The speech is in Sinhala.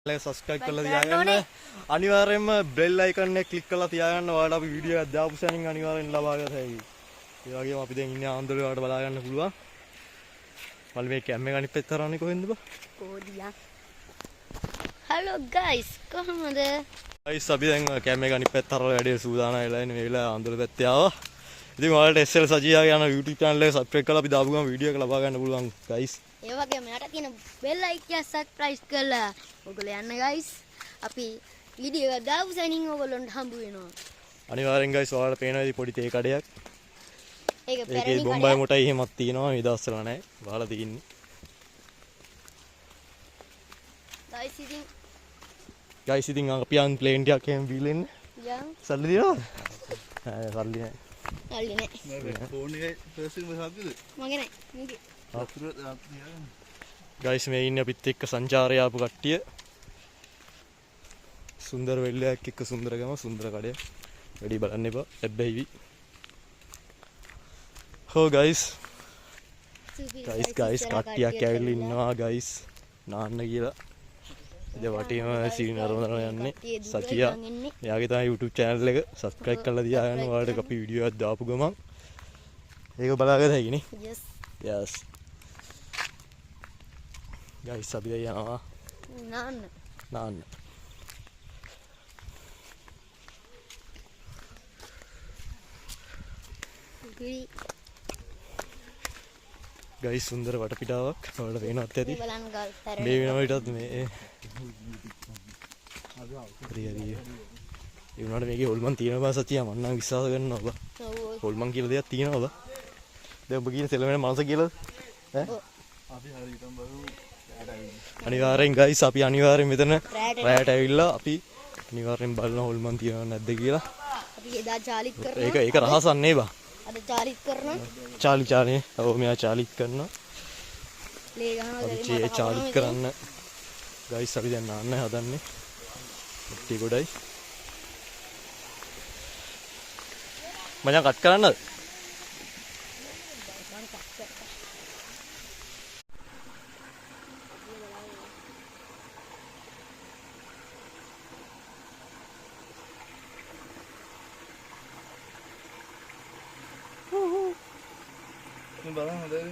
සබස්ක්‍රයිබ් කරලා තියාගන්න. අනිවාර්යයෙන්ම බෙල් අයිකන් එක ක්ලික් කරලා තියාගන්න. ඔයාලට අපි වීඩියෝ එකක් දාපු සැනින් අනිවාර්යෙන් ලබා ගන්න හැකියි. ඒ වගේම අපි දැන් ඉන්නේ ආන්දෝලේ වලට බලා ගන්න පුළුවන්. මල් මේ කැම් එක අනිත් පැත්ත හරවන්නේ කොහෙන්ද බා? කොහොදියා. හලෝ ගයිස් කොහමද? ගයිස් අපි දැන් කැම් එක අනිත් පැත්ත හරවලා වැඩේ සූදානම් වෙලා ඉන්නේ. මේ වෙලාව ආන්දෝලේ පැත්තේ ආවා. ඉතින් ඔයාලට SL සජියාගේ යන YouTube channel එක subscribe කරලා අපි දාපු ගමන් වීඩියෝ එක ලබා ගන්න පුළුවන් ගයිස්. ඒ වගේම යට තියෙන බෙල් අයිකන් සබ්ස්ක්‍රයිබ් කරලා ඔයගොල්ලෝ යන්න ගයිස්. අපි වීඩියෝ එක දාපු සැනින් ඔයගොල්ලන්ට හම්බ වෙනවා. අනිවාර්යෙන් ගයිස් ඔයාලට පේනවා ඉතින් පොඩි තේ කඩයක්. ඒක ඒකේ පැරණි බොම්බයි මොටයි එහෙමත් තියෙනවා. මේ දවස්වල නැහැ. වහලා තියෙන්නේ. ගයිස් ඉතින් අපි යන් ප්ලේන් ටිකක් එහෙම බීලෙන්න. යන් සල්ලි දිනවද? නෑ සල්ලි නෑ. අල්ලි නෑ. මගේ ෆෝන් එකේ පර්සන් මොකක්ද? මගේ නෑ. මගේ. වතුර තියාගන්න. ගයිස් මේ ඉන්නේ අපිත් එක්ක සංචාරය ආපු කට්ටිය. සුන්දර වෙල්ලයක් එක්ක සුන්දර ගම සුන්දර කඩය. වැඩි බලන්න එපා. හැබැයි හෝ ගයිස් කට්ටියක් ඇවිල්ලා ඉන්නවා ගයිස් නාන්න කියලා. ඉතින් වටේම සීන් අරගෙන යන්නේ සචියා. එයාගේ තමයි YouTube channel එක subscribe කරලා තියාගන්න. ඔයාලට අපි වීඩියෝ එකක් දාපු ගමන් ඒක බලාගන්න හැකිනේ. yes ගයිස් අපි දැන් යනවා නාන්න. ගයිස් සුන්දර වටපිටාවක් ඔයාලට පේනවත් ඇති. බලන්න ගල් පැරණි. මේ වෙනකොටත් මේ හරි ඒ වුණාට මේකේ හොල්මන් තියෙනවා සතියා මම නම් විශ්වාස කරනවා බා. ඔව්. හොල්මන් කියලා දෙයක් තියෙනවා බා. දැන් ඔබ කියන සෙලවෙන මනස කියලාද? ඈ? අපි හරියටම බලමු. අනිවාර්යෙන් ගයිස් අපි අනිවාර්යෙන් මෙතන රැයට ඇවිල්ලා අපි අනිවාර්යෙන් බලන හොල්මන් තියෙනවද නැද්ද කියලා. අපි එදා චාලිත් කරනවා. ඒක රහසක් නේ බා. අද චාලිත් කරනවා. චාලි ඔව් මෙයා චාලිත් කරනවා. ලේ ගහනවා. අපි චාලිත් කරන්න ගයිස් අපි දැන් නාන්න හදන්නේ. ටි ගොඩයි. මචං කට් කරන්නද? බලන්න හොඳයි.